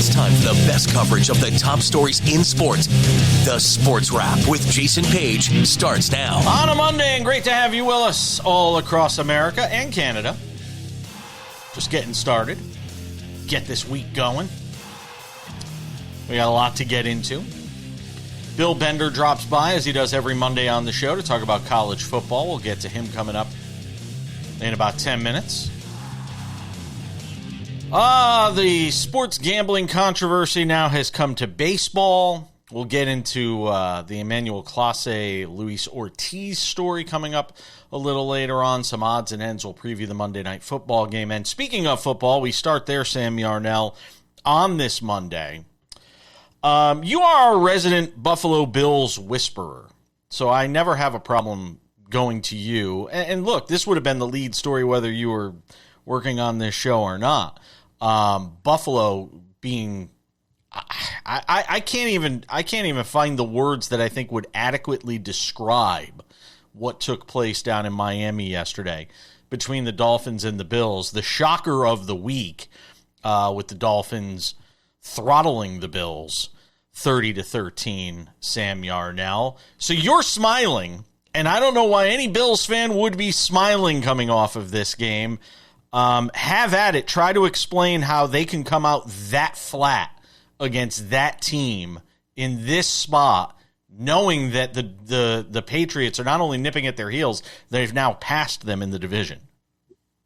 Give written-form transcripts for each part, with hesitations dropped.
It's time for the best coverage of the top stories in sports. The Sports Wrap with Jason Page starts now. On a Monday, and great to have you with us all across America and Canada. Just getting started. Get this week going. We got a lot to get into. Bill Bender drops by, as he does every Monday on the show, to talk about college football. We'll get to him coming up in about 10 minutes. The sports gambling controversy now has come to baseball. We'll get into the Emmanuel Clase, Luis Ortiz story coming up a little later on. Some odds and ends. We'll preview the Monday Night Football game. And speaking of football, we start there, Sam Yarnell, on this Monday. You are our resident Buffalo Bills whisperer, so I never have a problem going to you. And look, this would have been the lead story whether you were working on this show or not. Buffalo being, I can't even find the words that I think would adequately describe what took place down in Miami yesterday between the Dolphins and the Bills. The shocker of the week, with the Dolphins throttling the Bills 30-13, Sam Yarnell. So you're smiling, and I don't know why any Bills fan would be smiling coming off of this game. Have at it. Try to explain how they can come out that flat against that team in this spot, knowing that the Patriots are not only nipping at their heels, they've now passed them in the division.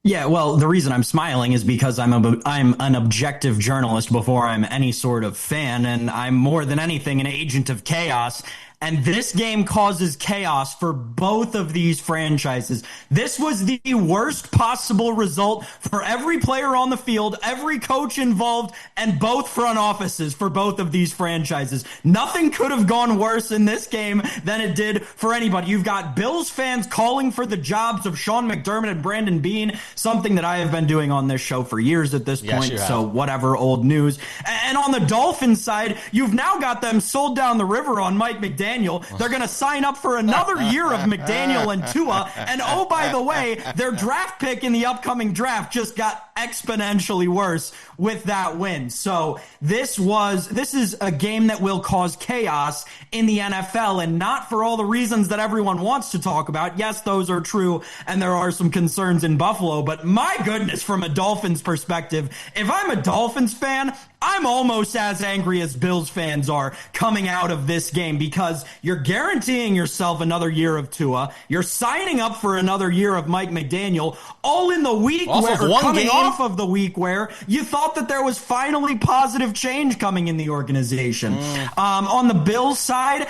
Yeah, well, the reason I'm smiling is because I'm an objective journalist before I'm any sort of fan, and I'm more than anything an agent of chaos. And this game causes chaos for both of these franchises. This was the worst possible result for every player on the field, every coach involved, and both front offices for both of these franchises. Nothing could have gone worse in this game than it did for anybody. You've got Bills fans calling for the jobs of Sean McDermott and Brandon Beane, something that I have been doing on this show for years at this point, so whatever, old news. And on the Dolphins side, you've now got them sold down the river on Mike McDaniel. They're going to sign up for another year of McDaniel and Tua. And oh, by the way, their draft pick in the upcoming draft just got exponentially worse with that win. So this is a game that will cause chaos in the NFL, and not for all the reasons that everyone wants to talk about. Yes, those are true, and there are some concerns in Buffalo, but my goodness, from a Dolphins perspective, if I'm a Dolphins fan, I'm almost as angry as Bills fans are coming out of this game, because you're guaranteeing yourself another year of Tua. You're signing up for another year of Mike McDaniel, all in the week off of the week where you thought that there was finally positive change coming in the organization. On the Bills side,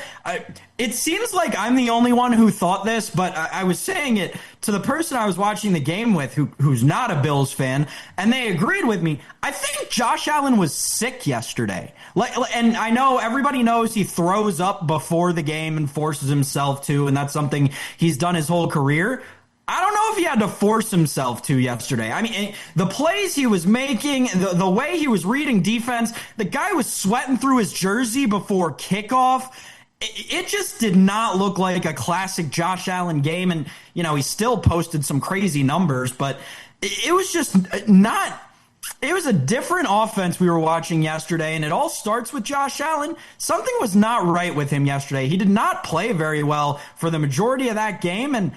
it seems like I'm the only one who thought this, but I was saying it to the person I was watching the game with who's not a Bills fan, and they agreed with me. I think Josh Allen was sick yesterday. And I know everybody knows he throws up before the game and forces himself to, and that's something he's done his whole career. I don't know if he had to force himself to yesterday. I mean, the plays he was making, the way he was reading defense, the guy was sweating through his jersey before kickoff. It just did not look like a classic Josh Allen game. And, you know, he still posted some crazy numbers, but it was just not. It was a different offense we were watching yesterday, and it all starts with Josh Allen. Something was not right with him yesterday. He did not play very well for the majority of that game, and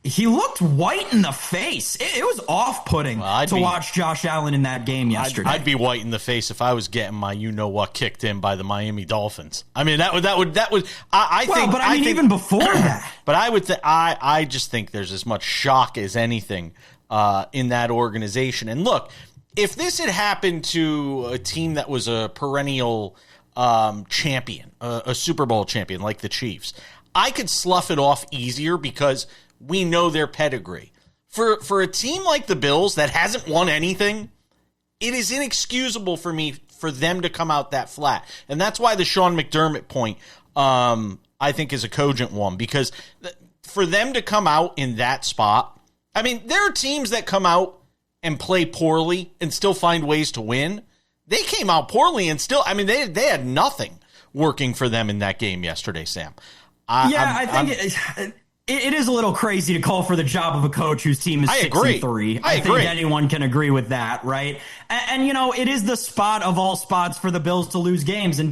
he looked white in the face. It was off-putting to watch Josh Allen in that game yesterday. I'd be white in the face if I was getting my you-know-what kicked in by the Miami Dolphins. I mean, I think even before that. But I just think there's as much shock as anything in that organization. And look, if this had happened to a team that was a perennial champion, a Super Bowl champion like the Chiefs, I could slough it off easier because we know their pedigree. For a team like the Bills that hasn't won anything, it is inexcusable for me for them to come out that flat. And that's why the Sean McDermott point, I think, is a cogent one. Because for them to come out in that spot, I mean, there are teams that come out and play poorly and still find ways to win. They came out poorly and still, I mean, they had nothing working for them in that game yesterday, Sam. It is a little crazy to call for the job of a coach whose team is 6-3. I think anyone can agree with that, right? And it is the spot of all spots for the Bills to lose games. And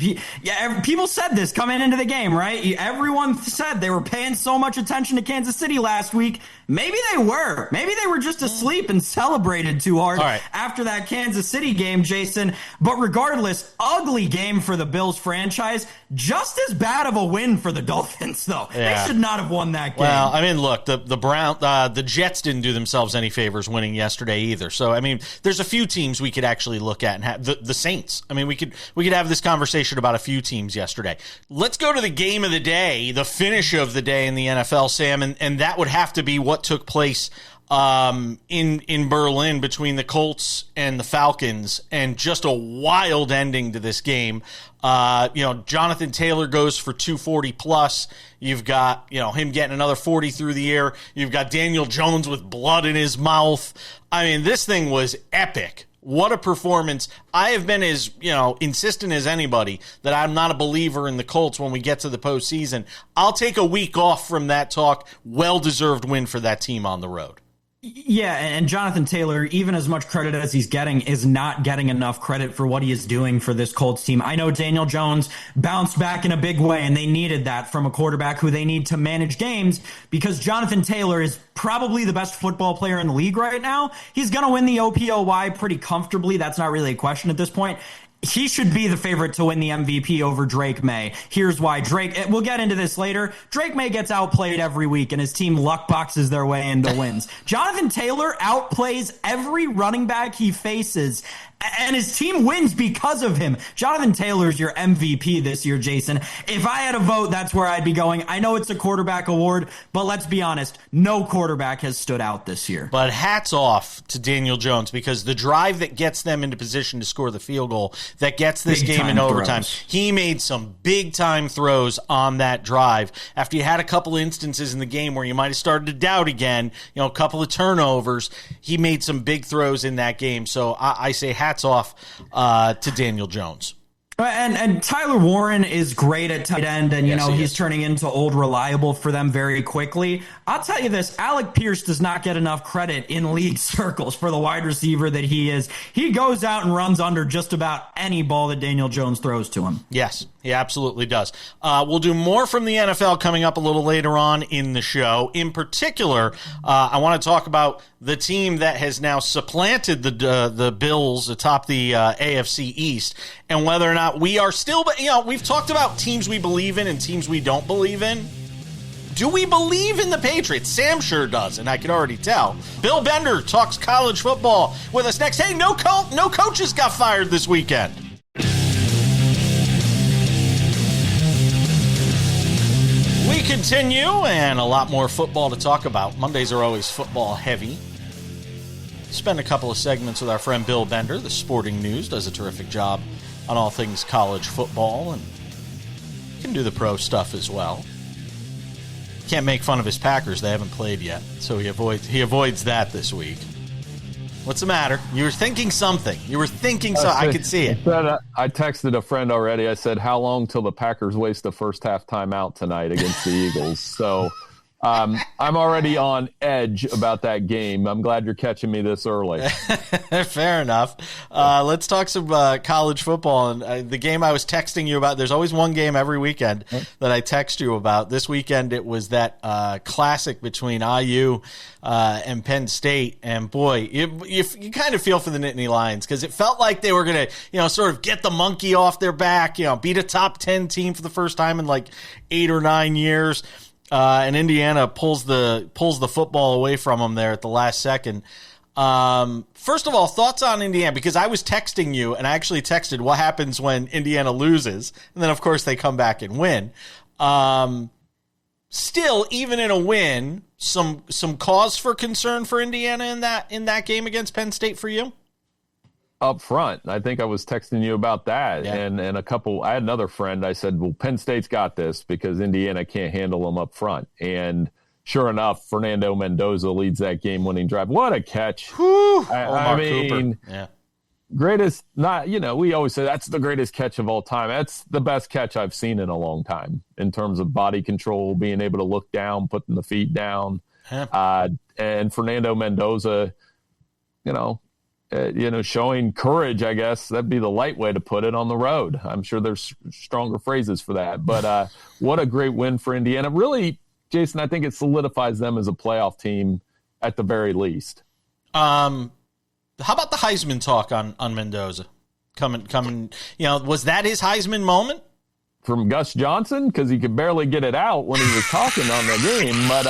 people said this coming into the game, right? Everyone said they were paying so much attention to Kansas City last week. Maybe they were. Maybe they were just asleep and celebrated too hard after that Kansas City game, Jason. But regardless, ugly game for the Bills franchise. Just as bad of a win for the Dolphins, though. Yeah. They should not have won that game. Well, I mean, look, the Jets didn't do themselves any favors winning yesterday either. So, I mean, there's a few teams we could actually look at and have the Saints. I mean, we could have this conversation about a few teams yesterday. Let's go to the game of the day, the finish of the day in the NFL, Sam, and that would have to be what took place in Berlin between the Colts and the Falcons, and just a wild ending to this game. Jonathan Taylor goes for 240 plus. You've got, him getting another 40 through the air. You've got Daniel Jones with blood in his mouth. I mean, this thing was epic. What a performance. I have been as, insistent as anybody that I'm not a believer in the Colts when we get to the postseason. I'll take a week off from that talk. Well-deserved win for that team on the road. Yeah, and Jonathan Taylor, even as much credit as he's getting, is not getting enough credit for what he is doing for this Colts team. I know Daniel Jones bounced back in a big way, and they needed that from a quarterback who they need to manage games, because Jonathan Taylor is probably the best football player in the league right now. He's going to win the OPOY pretty comfortably. That's not really a question at this point. He should be the favorite to win the MVP over Drake May. Here's why. We'll get into this later. Drake May gets outplayed every week, and his team luck boxes their way into wins. Jonathan Taylor outplays every running back he faces, and his team wins because of him. Jonathan Taylor's your MVP this year, Jason. If I had a vote, that's where I'd be going. I know it's a quarterback award, but let's be honest, no quarterback has stood out this year. But hats off to Daniel Jones, because the drive that gets them into position to score the field goal, that gets this game in overtime, he made some big-time throws on that drive. After you had a couple instances in the game where you might have started to doubt again, a couple of turnovers, he made some big throws in that game. So I say hats off to Daniel Jones. And Tyler Warren is great at tight end, and he's turning into old reliable for them very quickly. I'll tell you this, Alec Pierce does not get enough credit in league circles for the wide receiver that he is. He goes out and runs under just about any ball that Daniel Jones throws to him. Yes, he absolutely does. We'll do more from the NFL coming up a little later on in the show. In particular, I want to talk about the team that has now supplanted the Bills atop the AFC East, and whether or not we are still, we've talked about teams we believe in and teams we don't believe in. Do we believe in the Patriots? Sam sure does, and I can already tell. Bill Bender talks college football with us next. Hey, no coaches got fired this weekend. We continue, and a lot more football to talk about. Mondays are always football heavy. Spend a couple of segments with our friend Bill Bender. The Sporting News does a terrific job on all things college football, and can do the pro stuff as well. Can't make fun of his Packers. They haven't played yet, so he avoids that this week. What's the matter? You were thinking something. I could see it. I texted a friend already. I said, how long till the Packers waste the first half timeout tonight against the Eagles? So I'm already on edge about that game. I'm glad you're catching me this early. Fair enough. Let's talk some college football. And the game I was texting you about, there's always one game every weekend that I text you about. This weekend it was that classic between IU and Penn State. And boy, you kind of feel for the Nittany Lions, because it felt like they were going to, sort of get the monkey off their back, beat a top 10 team for the first time in like 8 or 9 years. And Indiana pulls the football away from them there at the last second. First of all, thoughts on Indiana, because I was texting you, and I actually texted what happens when Indiana loses, and then of course they come back and win. Still, even in a win, some cause for concern for Indiana in that game against Penn State for you? Up front, I think I was texting you about that, yeah. And I had another friend. I said, well, Penn State's got this because Indiana can't handle them up front. And sure enough, Fernando Mendoza leads that game-winning drive. What a catch! Whew. I mean, Cooper. Yeah. greatest, not, we always say that's the greatest catch of all time. That's the best catch I've seen in a long time in terms of body control, being able to look down, putting the feet down. And Fernando Mendoza, showing courage, I guess that'd be the light way to put it, on the road. I'm sure there's stronger phrases for that, but what a great win for Indiana. Really, Jason, I think it solidifies them as a playoff team at the very least. How about the Heisman talk on Mendoza? Coming, was that his Heisman moment? From Gus Johnson? Because he could barely get it out when he was talking on the game. But,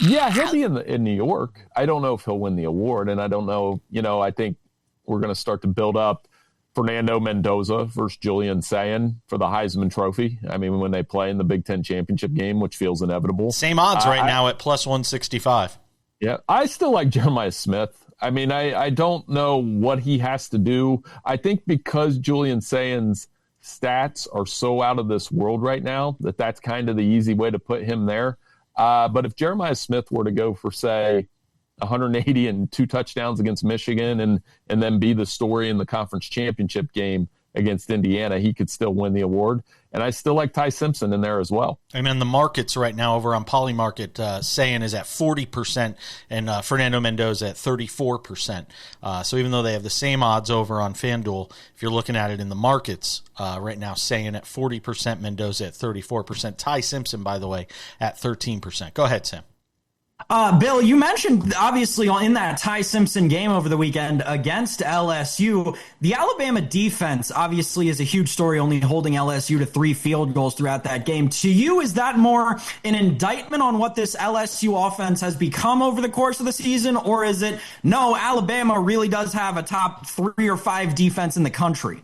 yeah, he'll be in New York. I don't know if he'll win the award, and I don't know, I think we're going to start to build up Fernando Mendoza versus Julian Sayin for the Heisman Trophy. I mean, when they play in the Big Ten championship game, which feels inevitable. Same odds right now at plus 165. Yeah, I still like Jeremiah Smith. I mean, I don't know what he has to do. I think because Julian Sayin's stats are so out of this world right now that's kind of the easy way to put him there. But if Jeremiah Smith were to go for, say, 180 and 2 touchdowns against Michigan and then be the story in the conference championship game against Indiana, he could still win the award. And I still like Ty Simpson in there as well. I mean, the markets right now over on Polymarket, Sayin is at 40% and Fernando Mendoza at 34%. So even though they have the same odds over on FanDuel, if you're looking at it in the markets right now, Sayin at 40%, Mendoza at 34%. Ty Simpson, by the way, at 13%. Go ahead, Sam. Bill, you mentioned, obviously, in that Ty Simpson game over the weekend against LSU, the Alabama defense obviously is a huge story, only holding LSU to 3 field goals throughout that game. To you, is that more an indictment on what this LSU offense has become over the course of the season, or is it, no, Alabama really does have a top 3 or 5 defense in the country?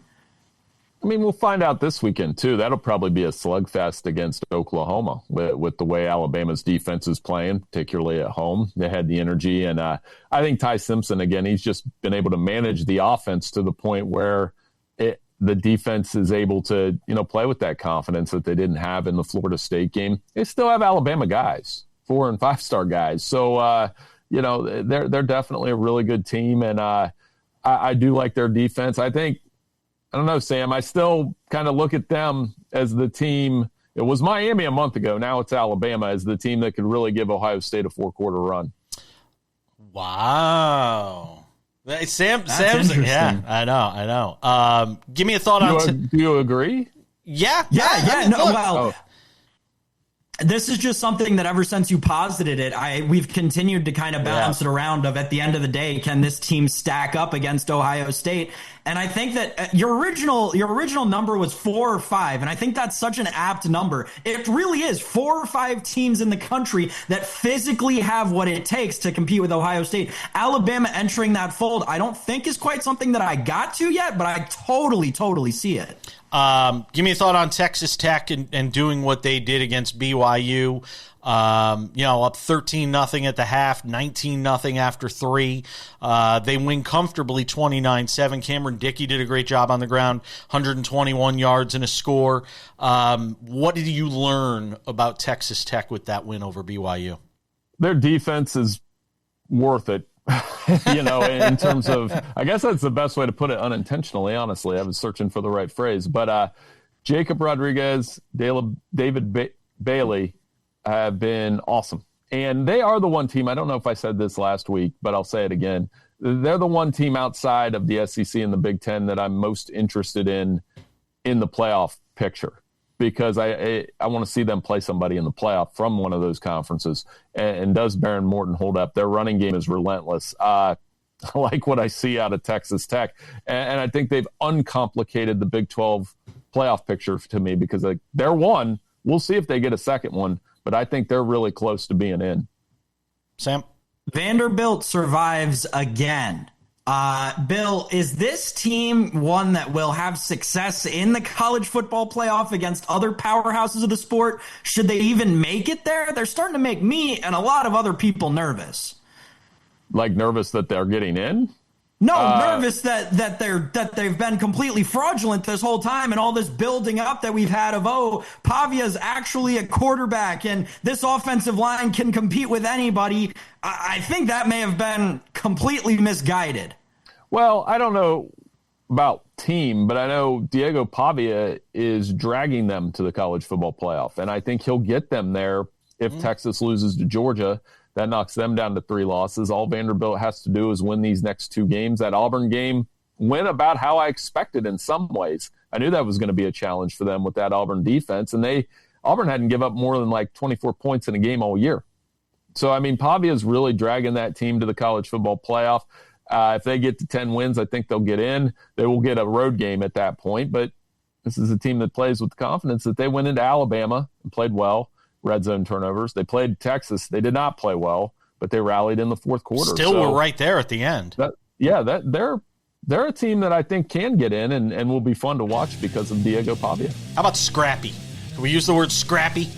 I mean, we'll find out this weekend, too. That'll probably be a slugfest against Oklahoma with the way Alabama's defense is playing, particularly at home. They had the energy. And I think Ty Simpson, again, he's just been able to manage the offense to the point where the defense is able to, play with that confidence that they didn't have in the Florida State game. They still have Alabama guys, 4- and 5-star guys. So, they're definitely a really good team. And I do like their defense. I don't know, Sam. I still kind of look at them as the team. It was Miami a month ago. Now it's Alabama as the team that could really give Ohio State a 4-quarter run. Wow. Sam's yeah, I know. Give me a thought on. Do you agree? Yeah. This is just something that ever since you posited it, we've continued to kind of bounce it around of, at the end of the day, can this team stack up against Ohio State? And I think that your original number was 4 or 5, and I think that's such an apt number. It really is 4 or 5 teams in the country that physically have what it takes to compete with Ohio State. Alabama entering that fold, I don't think is quite something that I got to yet, but I totally see it. Give me a thought on Texas Tech and doing what they did against BYU. Up 13-0 at the half, 19-0 after 3. They win comfortably 29-7. Cameron Dickey did a great job on the ground, 121 yards and a score. What did you learn about Texas Tech with that win over BYU? Their defense is worth it. In terms of, I guess that's the best way to put it unintentionally, honestly. I was searching for the right phrase. But Jacob Rodriguez, David Bailey have been awesome. And they are the one team, I don't know if I said this last week, but I'll say it again. They're the one team outside of the SEC and the Big Ten that I'm most interested in the playoff picture, because I want to see them play somebody in the playoff from one of those conferences. And does Baron Morton hold up? Their running game is relentless. I like what I see out of Texas Tech. And I think they've uncomplicated the Big 12 playoff picture to me, because they're one. We'll see if they get a second one, but I think they're really close to being in. Sam? Vanderbilt survives again. Bill, is this team one that will have success in the college football playoff against other powerhouses of the sport? Should they even make it there? They're starting to make me and a lot of other people nervous. Like nervous that they're getting in? No, nervous that they've been completely fraudulent this whole time, and all this building up that we've had of, Pavia's actually a quarterback and this offensive line can compete with anybody. I think that may have been completely misguided. Well, I don't know about team, but I know Diego Pavia is dragging them to the college football playoff, and I think he'll get them there if Texas loses to Georgia. That knocks them down to 3 losses. All Vanderbilt has to do is win these next 2 games. That Auburn game went about how I expected in some ways. I knew that was going to be a challenge for them with that Auburn defense, and Auburn hadn't give up more than like 24 points in a game all year. So, I mean, Pavia is really dragging that team to the college football playoff. If they get to 10 wins, I think they'll get in. They will get a road game at that point, but this is a team that plays with confidence that they went into Alabama and played well. Red zone turnovers. They played Texas. They did not play well, but they rallied in the fourth quarter. Still were right there at the end. They're a team that I think can get in and will be fun to watch because of Diego Pavia. How about scrappy? Can we use the word scrappy?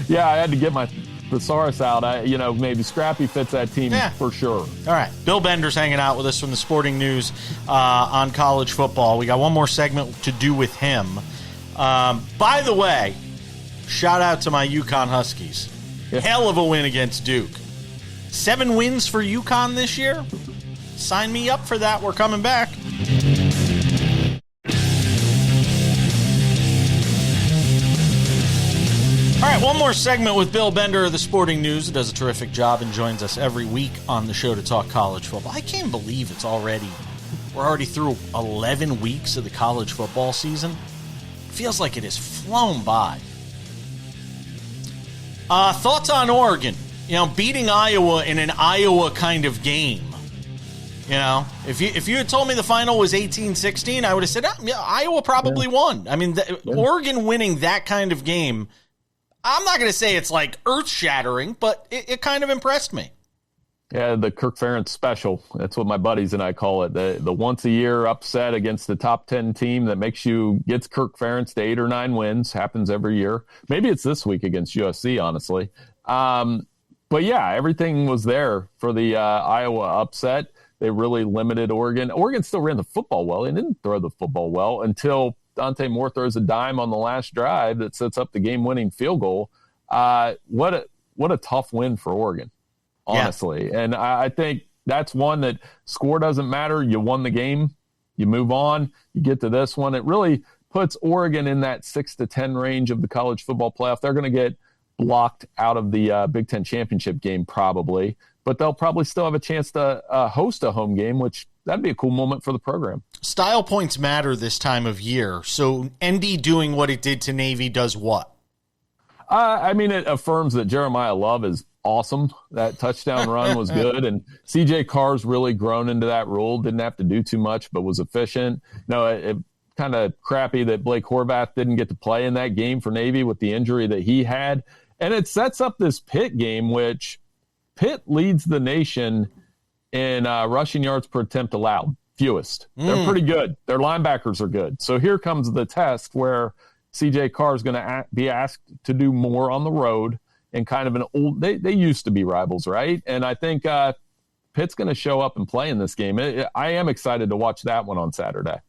Yeah, I had to get my thesaurus out. Maybe scrappy fits that team for sure. All right. Bill Bender's hanging out with us from the Sporting News on college football. We got one more segment to do with him. By the way, shout out to my UConn Huskies. Yeah. Hell of a win against Duke. 7 wins for UConn this year? Sign me up for that. We're coming back. All right, one more segment with Bill Bender of the Sporting News, who does a terrific job and joins us every week on the show to talk college football. I can't believe we're already through 11 weeks of the college football season. Feels like it has flown by. Thoughts on Oregon? Beating Iowa in an Iowa kind of game. If you had told me the final was 18-16, I would have said, Iowa probably won. I mean, Oregon winning that kind of game, I'm not going to say it's like earth-shattering, but it kind of impressed me. Yeah, the Kirk Ferentz special. That's what my buddies and I call it. The once-a-year upset against the top 10 team that gets Kirk Ferentz to 8 or 9 wins. Happens every year. Maybe it's this week against USC, honestly. But, yeah, everything was there for the Iowa upset. They really limited Oregon. Oregon still ran the football well. They didn't throw the football well until Dante Moore throws a dime on the last drive that sets up the game-winning field goal. What a tough win for Oregon. Honestly. Yeah. And I think that's one that score doesn't matter. You won the game. You move on. You get to this one. It really puts Oregon in that 6-10 range of the college football playoff. They're going to get blocked out of the Big Ten championship game probably, but they'll probably still have a chance to host a home game, which that'd be a cool moment for the program. Style points matter this time of year. So ND doing what it did to Navy does what? It affirms that Jeremiah Love is awesome. That touchdown run was good. And CJ Carr's really grown into that role. Didn't have to do too much, but was efficient. It kind of crappy that Blake Horvath didn't get to play in that game for Navy with the injury that he had. And it sets up this Pitt game, which Pitt leads the nation in rushing yards per attempt allowed. Fewest. They're pretty good. Their linebackers are good. So here comes the test where CJ Carr is going to be asked to do more on the road and kind of they used to be rivals, right? And I think Pitt's going to show up and play in this game. I am excited to watch that one on Saturday.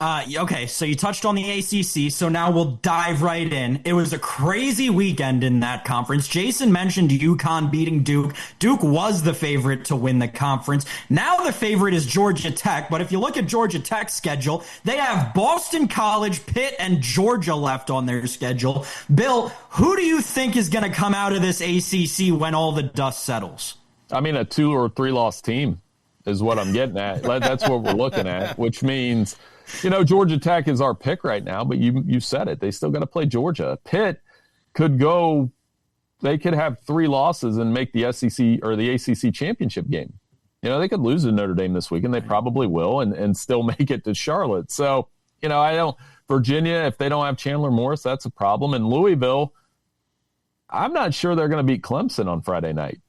Okay, so you touched on the ACC, so now we'll dive right in. It was a crazy weekend in that conference. Jason mentioned UConn beating Duke. Duke was the favorite to win the conference. Now the favorite is Georgia Tech, but if you look at Georgia Tech's schedule, they have Boston College, Pitt, and Georgia left on their schedule. Bill, who do you think is going to come out of this ACC when all the dust settles? A 2 or 3 loss team is what I'm getting at. That's what we're looking at, which means – Georgia Tech is our pick right now, but you said it. They still got to play Georgia. Pitt they could have 3 losses and make the SEC or the ACC championship game. They could lose to Notre Dame this week, and they probably will, and still make it to Charlotte. So, Virginia, if they don't have Chandler Morris, that's a problem. And Louisville, I'm not sure they're going to beat Clemson on Friday night.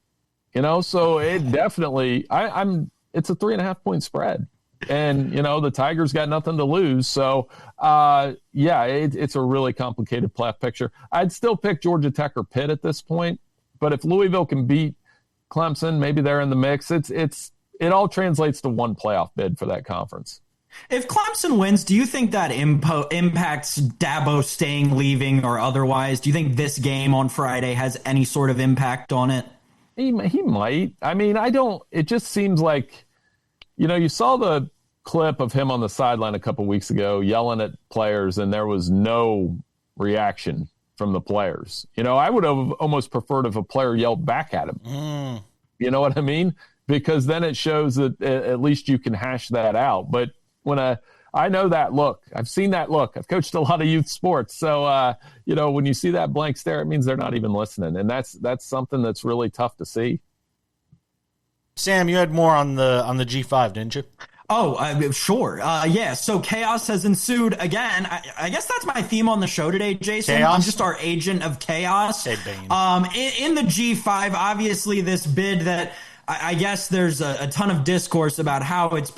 So it definitely, it's a 3.5-point spread. And, the Tigers got nothing to lose. So, it's a really complicated playoff picture. I'd still pick Georgia Tech or Pitt at this point. But if Louisville can beat Clemson, maybe they're in the mix. It all translates to one playoff bid for that conference. If Clemson wins, do you think that impacts Dabo staying, leaving, or otherwise? Do you think this game on Friday has any sort of impact on it? He might. It just seems like you saw the clip of him on the sideline a couple weeks ago yelling at players, and there was no reaction from the players. I would have almost preferred if a player yelled back at him. You know what I mean? Because then it shows that at least you can hash that out. But I know that look. I've seen that look. I've coached a lot of youth sports. So, when you see that blank stare, it means they're not even listening. And that's something that's really tough to see. Sam, you had more on the G5, didn't you? Oh, sure. Yeah. So chaos has ensued again. I guess that's my theme on the show today, Jason. Chaos? I'm just our agent of chaos. Hey, Bane. In the G5, obviously this bid that I guess there's a ton of discourse about how it's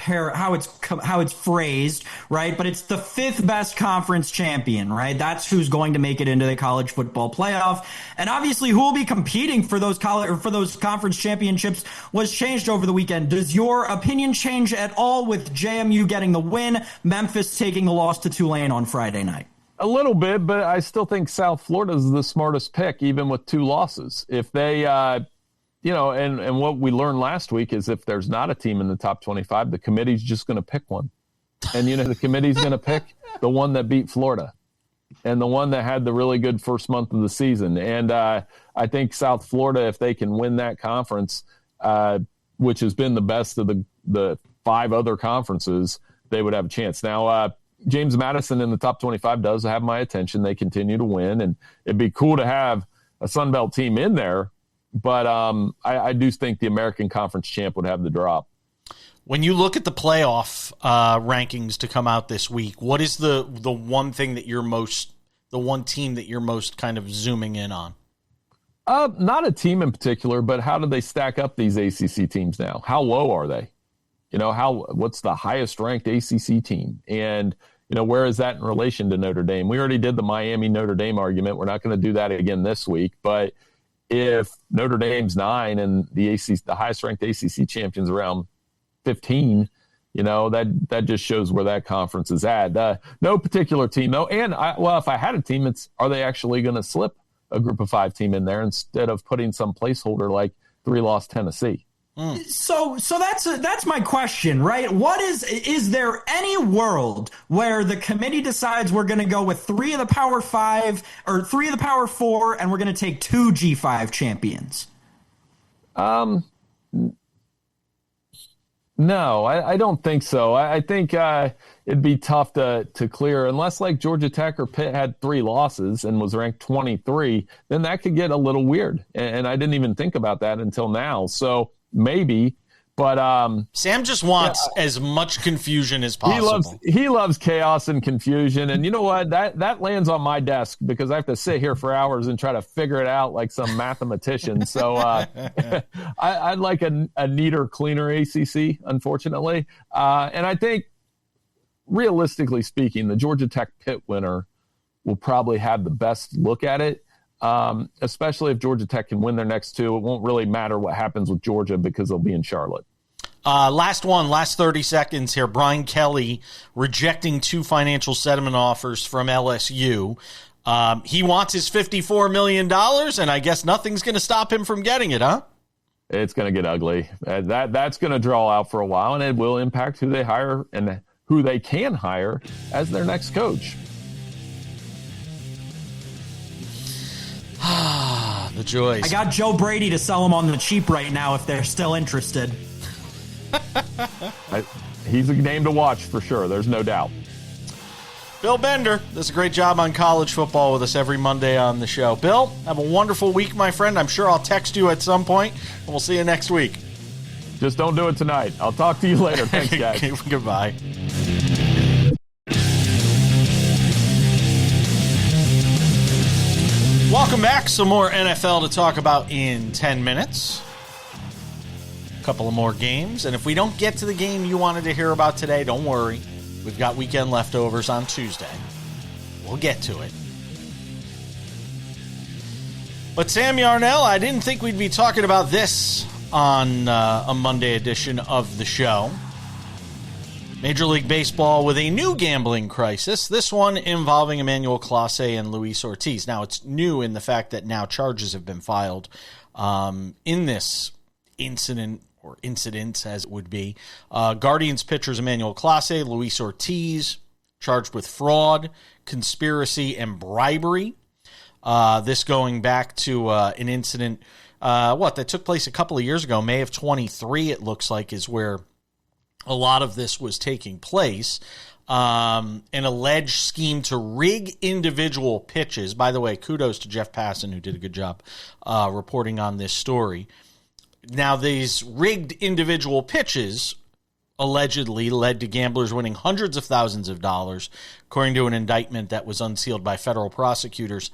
phrased, right? But it's the fifth best conference champion, right? That's who's going to make it into the college football playoff, and obviously who will be competing for those conference championships was changed over the weekend. Does your opinion change at all with JMU getting the win, Memphis taking the loss to Tulane on Friday night? A little bit, but I still think South Florida is the smartest pick, even with 2 losses. If they and what we learned last week is if there's not a team in the top 25, the committee's just going to pick one. And, the committee's going to pick the one that beat Florida and the one that had the really good first month of the season. And I think South Florida, if they can win that conference, which has been the best of the 5 other conferences, they would have a chance. Now, James Madison in the top 25 does have my attention. They continue to win, and it'd be cool to have a Sun Belt team in there. But I do think the American Conference champ would have the drop. When you look at the playoff rankings to come out this week, what is the one thing that the one team that you're most kind of zooming in on? Not a team in particular, but how do they stack up these ACC teams now? How low are they? What's the highest ranked ACC team? And where is that in relation to Notre Dame? We already did the Miami Notre Dame argument. We're not going to do that again this week, but if Notre Dame's 9 and the highest ranked ACC champions around 15, that just shows where that conference is at. No particular team though. And if I had a team, are they actually going to slip a group of 5 team in there instead of putting some placeholder like 3-loss Tennessee? So that's my question, right? Is there any world where the committee decides we're going to go with 3 of the Power 5 or 3 of the Power 4 and we're going to take 2 G5 champions? No, I don't think so. I think it'd be tough to clear unless like Georgia Tech or Pitt had 3 losses and was ranked 23, then that could get a little weird. And I didn't even think about that until now. So maybe, but Sam just wants as much confusion as possible. He loves chaos and confusion, and you know what? That lands on my desk because I have to sit here for hours and try to figure it out like some mathematician. So I'd like a neater, cleaner ACC, unfortunately. And I think, realistically speaking, the Georgia Tech Pitt winner will probably have the best look at it. Especially if Georgia Tech can win their next 2. It won't really matter what happens with Georgia because they'll be in Charlotte. Last 30 seconds here. Brian Kelly rejecting 2 financial settlement offers from LSU. He wants his $54 million, and I guess nothing's going to stop him from getting it, huh? It's going to get ugly. That's going to draw out for a while, and it will impact who they hire and who they can hire as their next coach. The joys. I got Joe Brady to sell them on the cheap right now if they're still interested. He's a name to watch for sure. There's no doubt. Bill Bender does a great job on college football with us every Monday on the show. Bill, have a wonderful week, my friend. I'm sure I'll text you at some point, and we'll see you next week. Just don't do it tonight. I'll talk to you later. Thanks, guys. Goodbye. Welcome back. Some more NFL to talk about in 10 minutes. A couple of more games. And if we don't get to the game you wanted to hear about today, don't worry. We've got weekend leftovers on Tuesday. We'll get to it. But Sam Yarnell, I didn't think we'd be talking about this on a Monday edition of the show. Major League Baseball with a new gambling crisis, this one involving Emmanuel Clase and Luis Ortiz. Now, it's new in the fact that now charges have been filed in this incident or incidents as it would be. Guardians pitchers Emmanuel Clase, Luis Ortiz, charged with fraud, conspiracy, and bribery. This going back to an incident that took place a couple of years ago, May of 23, it looks like, is where a lot of this was taking place. An alleged scheme to rig individual pitches. By the way, kudos to Jeff Passan, who did a good job reporting on this story. Now, these rigged individual pitches allegedly led to gamblers winning hundreds of thousands of dollars, according to an indictment that was unsealed by federal prosecutors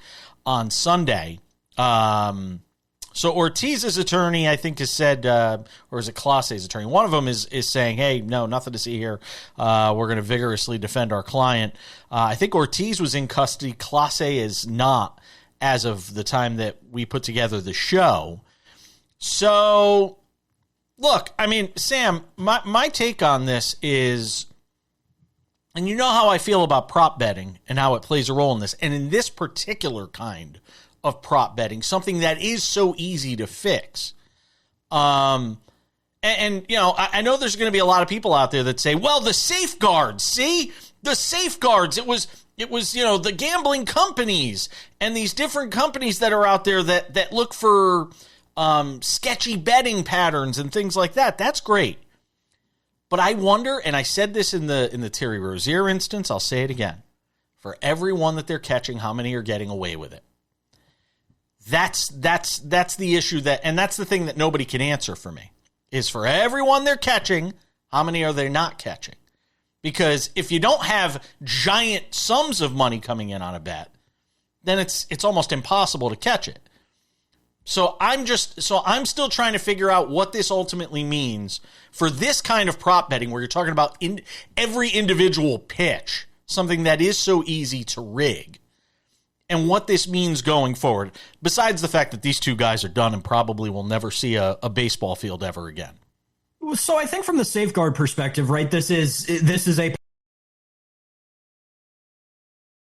on Sunday. So Ortiz's attorney, I think, has said, or is it Clase's attorney? One of them is saying, hey, no, nothing to see here. We're going to vigorously defend our client. I think Ortiz was in custody. Clase is not as of the time that we put together the show. So, look, I mean, Sam, my take on this is, and you know how I feel about prop betting and how it plays a role in this. And in this particular kind of prop betting, something that is so easy to fix. And you know, I know there's going to be a lot of people out there that say, well, the safeguards, see? The safeguards, it was, you know, the gambling companies and these different companies that are out there that look for sketchy betting patterns and things like that. That's great. But I wonder, and I said this in the Terry Rozier instance, I'll say it again. For every one that they're catching, how many are getting away with it? That's the issue and that's the thing that nobody can answer for me, is for everyone they're catching, how many are they not catching? Because if you don't have giant sums of money coming in on a bet, then it's almost impossible to catch it. So I'm still trying to figure out what this ultimately means for this kind of prop betting where you're talking about every individual pitch, something that is so easy to rig. And what this means going forward, besides the fact that these two guys are done and probably will never see a baseball field ever again. So I think from the safeguard perspective, right, this is a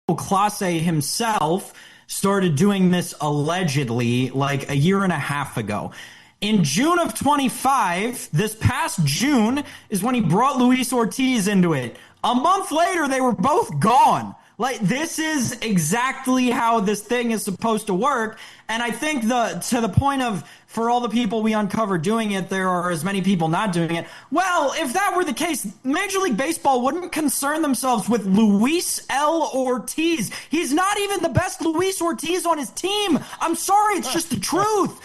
Clase himself started doing this allegedly like a year and a half ago. In June of 25, this past June, is when he brought Luis Ortiz into it. A month later, they were both gone. Like, this is exactly how this thing is supposed to work. And I think to the point of, for all the people we uncovered doing it, there are as many people not doing it. Well, if that were the case, Major League Baseball wouldn't concern themselves with Luis L. Ortiz. He's not even the best Luis Ortiz on his team. I'm sorry, it's just the truth.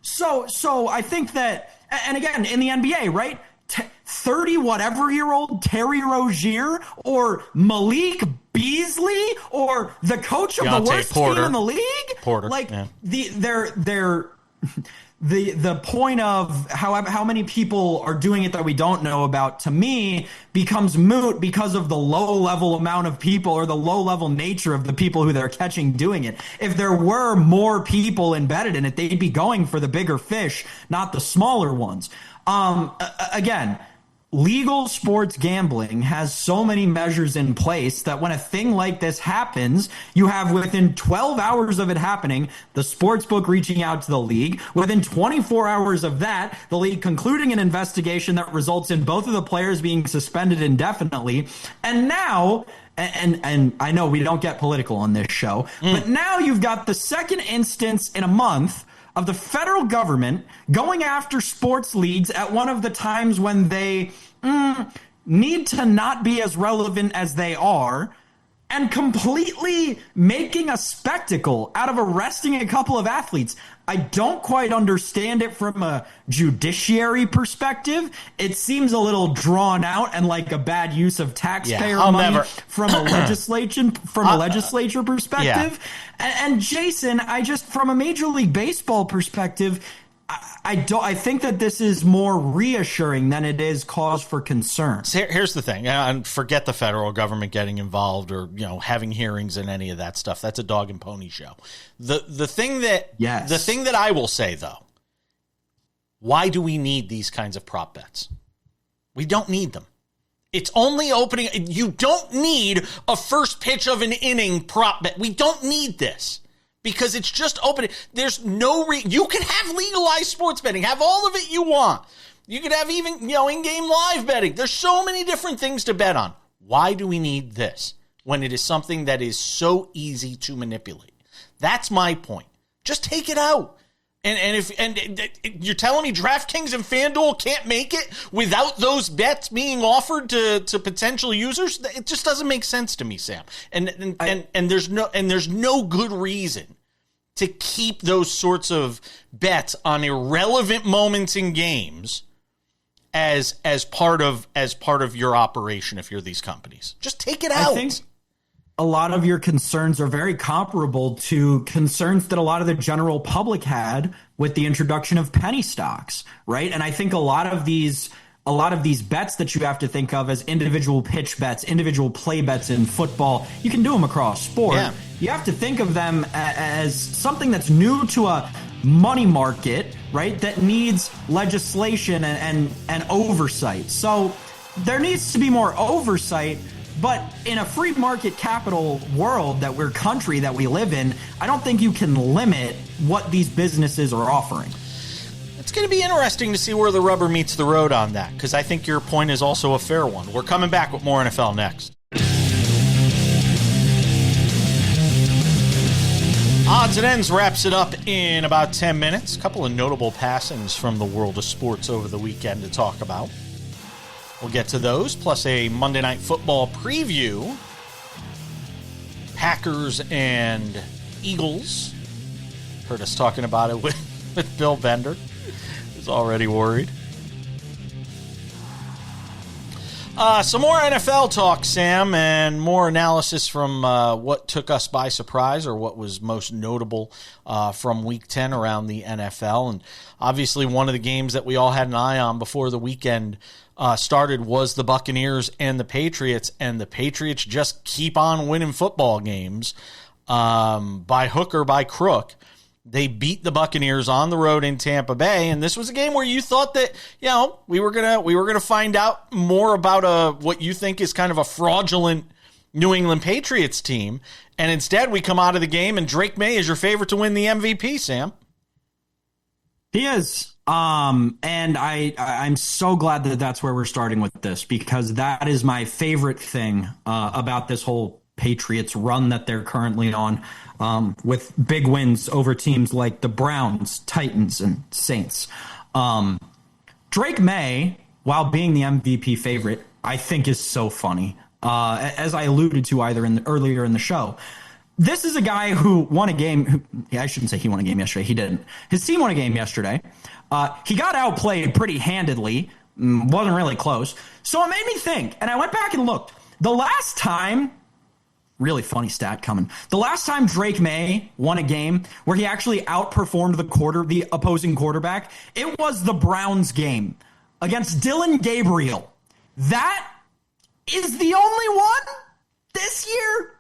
So I think that, and again, in the NBA, right? 30-whatever-year-old Terry Rozier or Malik Beasley or the coach of the worst team in the league? Porter. Like, yeah. The point of how many people are doing it that we don't know about, to me, becomes moot because of the low-level amount of people or the low-level nature of the people who they're catching doing it. If there were more people embedded in it, they'd be going for the bigger fish, not the smaller ones. Again, legal sports gambling has so many measures in place that when a thing like this happens, you have within 12 hours of it happening, the sportsbook reaching out to the league. Within 24 hours of that, the league concluding an investigation that results in both of the players being suspended indefinitely. And now, and I know we don't get political on this show, but now you've got the second instance in a month of the federal government going after sports leagues at one of the times when they need to not be as relevant as they are, and completely making a spectacle out of arresting a couple of athletes. I don't quite understand it from a judiciary perspective. It seems a little drawn out and like a bad use of taxpayer money from a legislature perspective. Yeah. And Jason, from a Major League Baseball perspective, I think that this is more reassuring than it is cause for concern. Here's the thing, and forget the federal government getting involved or having hearings and any of that stuff. That's a dog and pony show. The thing that I will say though, why do we need these kinds of prop bets? We don't need them. It's only opening. You don't need a first pitch of an inning prop bet. We don't need this. because it's just open. There's no you can have legalized sports betting, have all of it you want. You could have even, in-game live betting. There's so many different things to bet on. Why do we need this when it is something that is so easy to manipulate? That's my point. Just take it out. And you're telling me DraftKings and FanDuel can't make it without those bets being offered to potential users? It just doesn't make sense to me, Sam. And there's no good reason to keep those sorts of bets on irrelevant moments in games as part of your operation if you're these companies. Just take it out. I think a lot of your concerns are very comparable to concerns that a lot of the general public had with the introduction of penny stocks, right? And I think a lot of these bets that you have to think of as individual pitch bets, individual play bets in football, you can do them across sport. Yeah. You have to think of them as something that's new to a money market, right, that needs legislation and oversight. So there needs to be more oversight. But in a free market capital world country that we live in, I don't think you can limit what these businesses are offering. It's going to be interesting to see where the rubber meets the road on that, because I think your point is also a fair one. We're coming back with more NFL next. Odds and Ends wraps it up in about 10 minutes. A couple of notable passings from the world of sports over the weekend to talk about. We'll get to those, plus a Monday Night Football preview. Packers and Eagles. Heard us talking about it with Bill Bender. He's already worried. Some more NFL talk, Sam, and more analysis from what took us by surprise or what was most notable from Week 10 around the NFL. And obviously one of the games that we all had an eye on before the weekend started was the Buccaneers and the Patriots, and the Patriots just keep on winning football games by hook or by crook. They beat the Buccaneers on the road in Tampa Bay, and this was a game where you thought that we were gonna find out more about what you think is kind of a fraudulent New England Patriots team, and instead we come out of the game and Drake May is your favorite to win the MVP, Sam. He is. And I'm so glad that that's where we're starting with this, because that is my favorite thing about this whole Patriots run that they're currently on, with big wins over teams like the Browns, Titans, and Saints. Drake May, while being the MVP favorite, I think is so funny. As I alluded to earlier in the show, this is a guy who won a game. I shouldn't say he won a game yesterday. He didn't. His team won a game yesterday. He got outplayed pretty handedly. Wasn't really close. So it made me think, and I went back and looked. The last time, really funny stat coming, the last time Drake May won a game where he actually outperformed the opposing quarterback, it was the Browns game against Dylan Gabriel. That is the only one this year.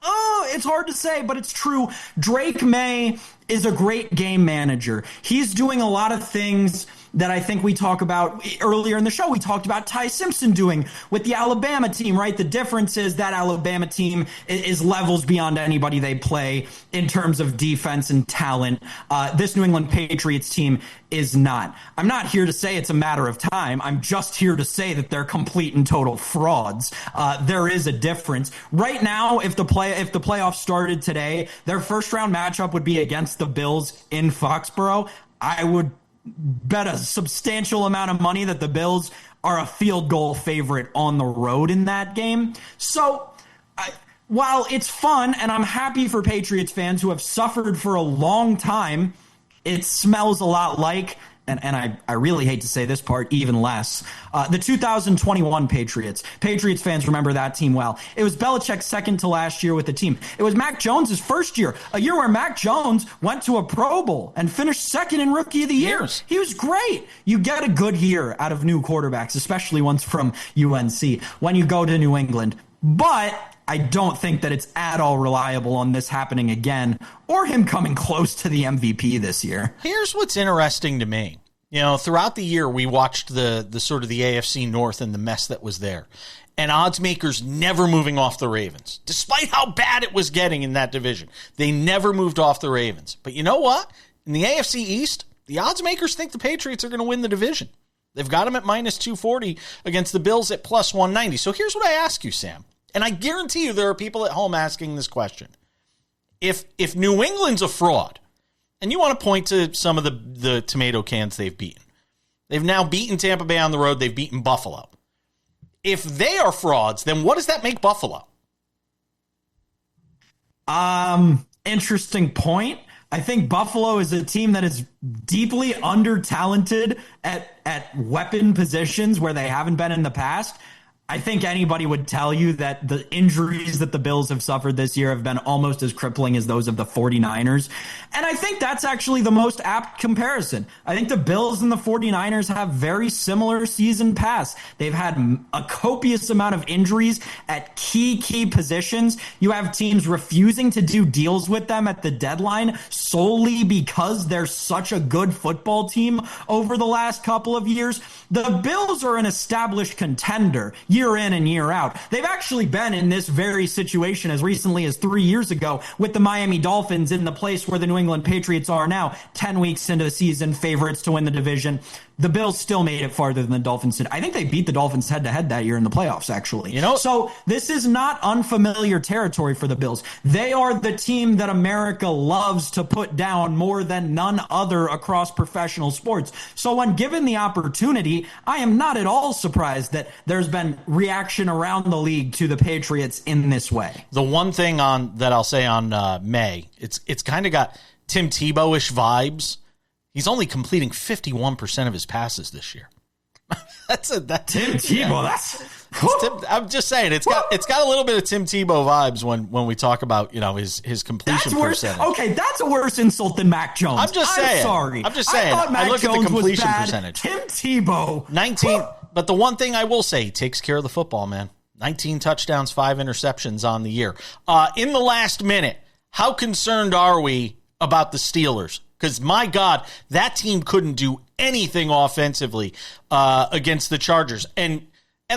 Oh, it's hard to say, but it's true. Drake May is a great game manager. He's doing a lot of things that I think we talk about earlier in the show. We talked about Ty Simpson doing with the Alabama team, right? The difference is that Alabama team is levels beyond anybody they play in terms of defense and talent. This New England Patriots team is not. I'm not here to say it's a matter of time. I'm just here to say that they're complete and total frauds. There is a difference. Right now, if the playoffs started today, their first round matchup would be against the Bills in Foxborough. I would bet a substantial amount of money that the Bills are a field goal favorite on the road in that game. So while it's fun and I'm happy for Patriots fans who have suffered for a long time, it smells a lot like, and I really hate to say this part even less, the 2021 Patriots. Patriots fans remember that team well. It was Belichick's second to last year with the team. It was Mac Jones' first year, a year where Mac Jones went to a Pro Bowl and finished second in Rookie of the Year. Yes. He was great. You get a good year out of new quarterbacks, especially ones from UNC, when you go to New England. But I don't think that it's at all reliable on this happening again or him coming close to the MVP this year. Here's what's interesting to me. Throughout the year, we watched the sort of the AFC North and the mess that was there. and odds makers never moving off the Ravens. Despite how bad it was getting in that division, they never moved off the Ravens. But you know what? In the AFC East, the odds makers think the Patriots are going to win the division. They've got them at minus 240 against the Bills at plus 190. So here's what I ask you, Sam. And I guarantee you there are people at home asking this question. If New England's a fraud, and you want to point to some of the tomato cans they've beaten. They've now beaten Tampa Bay on the road. They've beaten Buffalo. If they are frauds, then what does that make Buffalo? Interesting point. I think Buffalo is a team that is deeply under-talented at weapon positions where they haven't been in the past. I think anybody would tell you that the injuries that the Bills have suffered this year have been almost as crippling as those of the 49ers. And I think that's actually the most apt comparison. I think the Bills and the 49ers have very similar season paths. They've had a copious amount of injuries at key positions. You have teams refusing to do deals with them at the deadline solely because they're such a good football team over the last couple of years. The Bills are an established contender year in and year out. They've actually been in this very situation as recently as 3 years ago with the Miami Dolphins in the place where the New England Patriots are now, 10 weeks into the season, favorites to win the division. The Bills still made it farther than the Dolphins did. I think they beat the Dolphins head-to-head that year in the playoffs, actually. So this is not unfamiliar territory for the Bills. They are the team that America loves to put down more than none other across professional sports. So when given the opportunity, I am not at all surprised that there's been reaction around the league to the Patriots in this way. The one thing that I'll say on May, it's kind of got Tim Tebow-ish vibes. He's only completing 51% of his passes this year. That's Tim Tebow. I'm just saying it's got a little bit of Tim Tebow vibes when we talk about his completion percentage. Okay, that's a worse insult than Mac Jones. I'm sorry. I'm just saying. I look at the completion percentage. Tim Tebow 19. But the one thing I will say, he takes care of the football, man. 19 touchdowns, 5 interceptions on the year. In the last minute, how concerned are we about the Steelers? Because, my God, that team couldn't do anything offensively against the Chargers. And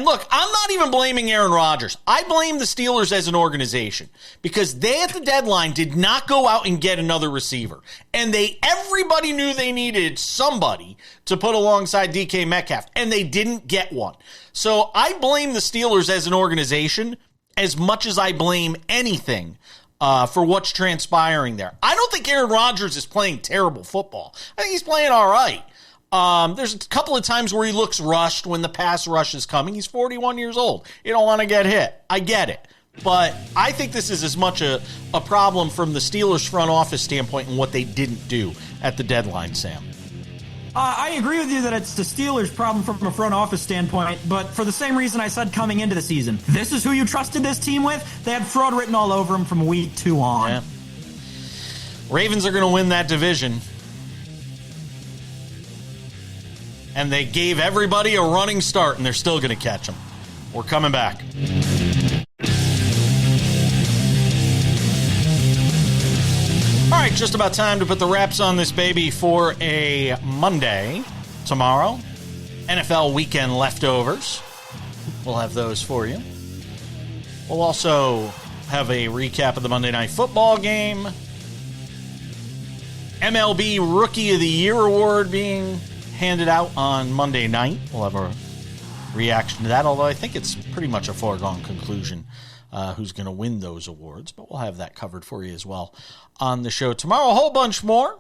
look, I'm not even blaming Aaron Rodgers. I blame the Steelers as an organization because they, at the deadline, did not go out and get another receiver. And everybody knew they needed somebody to put alongside DK Metcalf, and they didn't get one. So I blame the Steelers as an organization as much as I blame anything for what's transpiring there. I don't think Aaron Rodgers is playing terrible football. I think he's playing all right. There's a couple of times where he looks rushed when the pass rush is coming. He's 41 years old. You don't want to get hit. I get it. But I think this is as much a problem from the Steelers front office standpoint and what they didn't do at the deadline, Sam. I agree with you that it's the Steelers' problem from a front office standpoint, but for the same reason I said coming into the season. This is who you trusted this team with? They had fraud written all over them from week 2 on. Yeah. Ravens are going to win that division. And they gave everybody a running start, and they're still going to catch them. We're coming back. All right, just about time to put the wraps on this baby for a Monday. Tomorrow, NFL weekend leftovers. We'll have those for you. We'll also have a recap of the Monday Night Football game. MLB Rookie of the Year award being handed out on Monday night. We'll have a reaction to that, although I think it's pretty much a foregone conclusion who's going to win those awards, but we'll have that covered for you as well on the show tomorrow. A whole bunch more.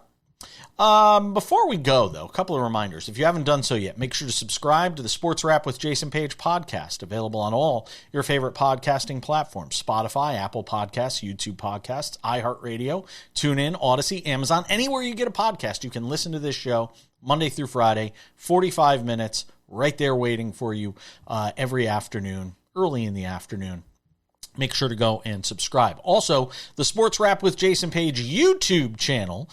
Before we go, though, a couple of reminders. If you haven't done so yet, make sure to subscribe to the SportsWrap with Jason Page podcast, available on all your favorite podcasting platforms: Spotify, Apple Podcasts, YouTube Podcasts, iHeartRadio, TuneIn, Odyssey, Amazon. Anywhere you get a podcast, you can listen to this show Monday through Friday, 45 minutes, right there waiting for you every afternoon, early in the afternoon. Make sure to go and subscribe. Also, the SportsWrap with Jason Page YouTube channel,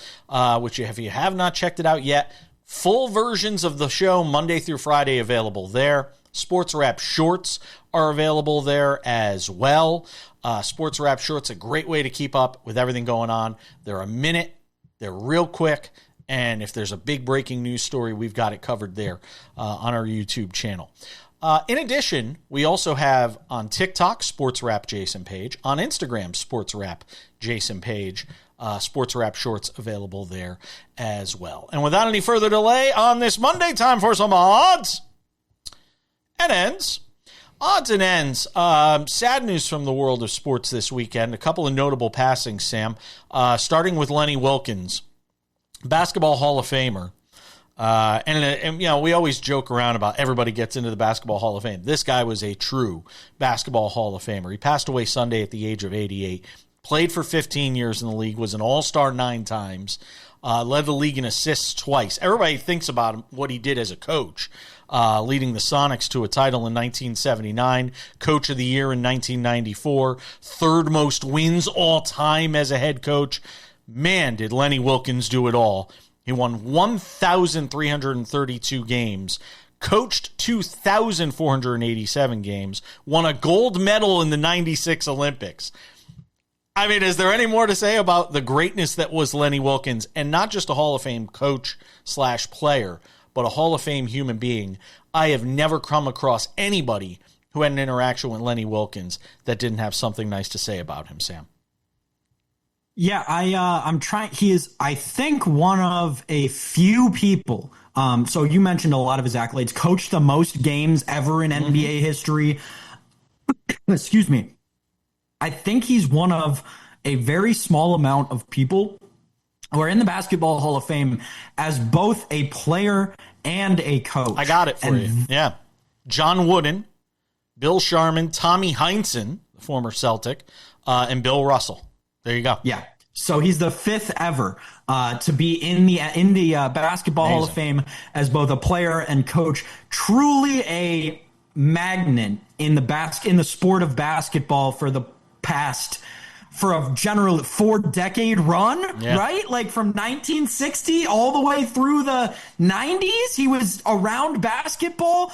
which if you have not checked it out yet, full versions of the show Monday through Friday available there. SportsWrap shorts are available there as well. SportsWrap shorts, a great way to keep up with everything going on. They're a minute. They're real quick. And if there's a big breaking news story, we've got it covered there on our YouTube channel. In addition, we also have on TikTok, SportsWrap Jason Page. On Instagram, SportsWrap Jason Page. SportsWrap shorts available there as well. And without any further delay, on this Monday, time for some odds and ends. Odds and ends. Sad news from the world of sports this weekend. A couple of notable passings, Sam. Starting with Lenny Wilkens, Basketball Hall of Famer. And you know, we always joke around about everybody gets into the Basketball Hall of Fame. This guy was a true Basketball Hall of Famer. He passed away Sunday at the age of 88. Played for 15 years in the league, was an all-star 9 times, led the league in assists twice. Everybody thinks about him, what he did as a coach, leading the Sonics to a title in 1979, Coach of the Year in 1994, third most wins all time as a head coach. Man, did Lenny Wilkens do it all. He won 1,332 games, coached 2,487 games, won a gold medal in the 96 Olympics. I mean, is there any more to say about the greatness that was Lenny Wilkens, and not just a Hall of Fame coach / player, but a Hall of Fame human being? I have never come across anybody who had an interaction with Lenny Wilkens that didn't have something nice to say about him, Sam. Yeah, I'm trying. He is, I think, one of a few people. So you mentioned a lot of his accolades. Coached the most games ever in NBA history. Excuse me. I think he's one of a very small amount of people who are in the Basketball Hall of Fame as both a player and a coach. I got it for you. Yeah. John Wooden, Bill Sharman, Tommy Heinsohn, the former Celtic, and Bill Russell. There you go. Yeah. So he's the 5th ever to be in the Basketball Hall of Fame as both a player and coach. Truly a magnet in the sport of basketball for a general 4-decade run, right? Like from 1960 all the way through the 90s, he was around basketball.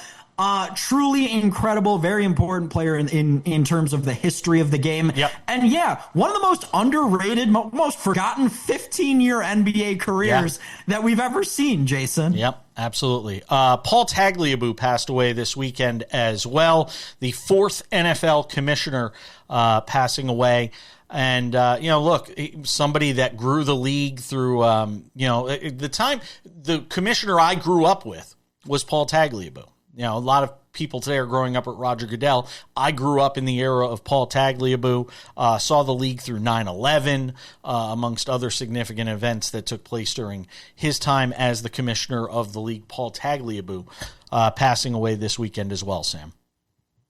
Truly incredible, very important player in terms of the history of the game. Yep. And yeah, one of the most underrated, most forgotten 15-year NBA careers that we've ever seen, Jason. Yep, absolutely. Paul Tagliabue passed away this weekend as well. The 4th NFL commissioner passing away. And, look, somebody that grew the league through, the commissioner I grew up with was Paul Tagliabue. You know, a lot of people today are growing up with Roger Goodell. I grew up in the era of Paul Tagliabue, saw the league through 9/11, amongst other significant events that took place during his time as the commissioner of the league. Paul Tagliabue passing away this weekend as well, Sam.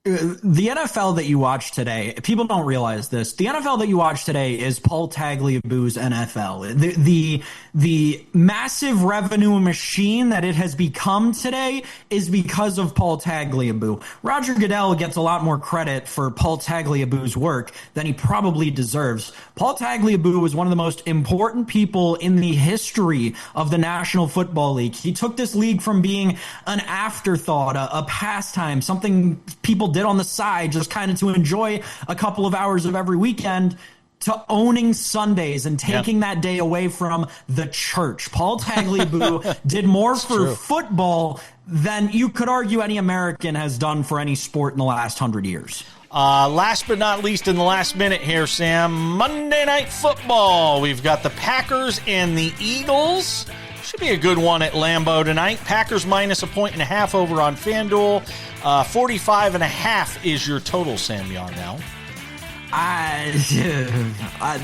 The NFL that you watch today, people don't realize this. The NFL that you watch today is Paul Tagliabue's NFL. The massive revenue machine that it has become today is because of Paul Tagliabue. Roger Goodell gets a lot more credit for Paul Tagliabue's work than he probably deserves. Paul Tagliabue was one of the most important people in the history of the National Football League. He took this league from being an afterthought, a pastime, something people did on the side just kind of to enjoy a couple of hours of every weekend, to owning Sundays and taking that day away from the church. Paul Tagliabue did more for football than you could argue any American has done for any sport in the last 100 years. Last but not least, in the last minute here, Sam, Monday Night Football. We've got the Packers and the Eagles. Should be a good one at Lambeau tonight. Packers minus 1.5 over on FanDuel. 45.5 is your total, Sam Yarnell.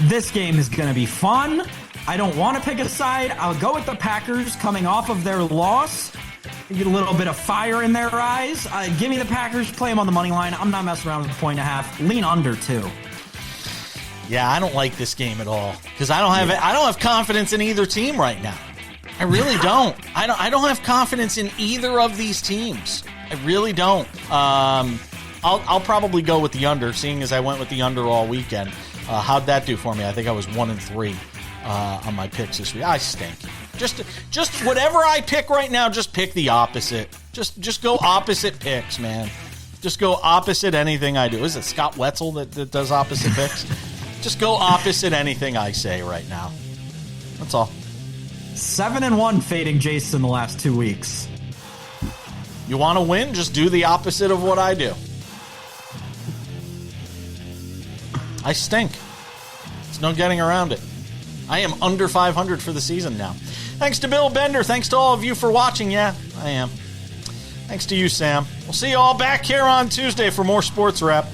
This game is going to be fun. I don't want to pick a side. I'll go with the Packers coming off of their loss. Get a little bit of fire in their eyes. Give me the Packers. Play them on the money line. I'm not messing around with 1.5. Lean under, too. Yeah, I don't like this game at all because I don't have confidence in either team right now. I really don't. I don't have confidence in either of these teams. I really don't. I'll probably go with the under, seeing as I went with the under all weekend. How'd that do for me? I think I was 1-3 on my picks this week. I stink. Just whatever I pick right now, just pick the opposite. Just go opposite picks, man. Just go opposite anything I do. Is it Scott Wetzel that does opposite picks? Just go opposite anything I say right now. That's all. 7-1 fading Jason the last 2 weeks. You want to win? Just do the opposite of what I do. I stink. There's no getting around it. I am under 500 for the season now. Thanks to Bill Bender. Thanks to all of you for watching. Yeah, I am. Thanks to you, Sam. We'll see you all back here on Tuesday for more Sports Wrap.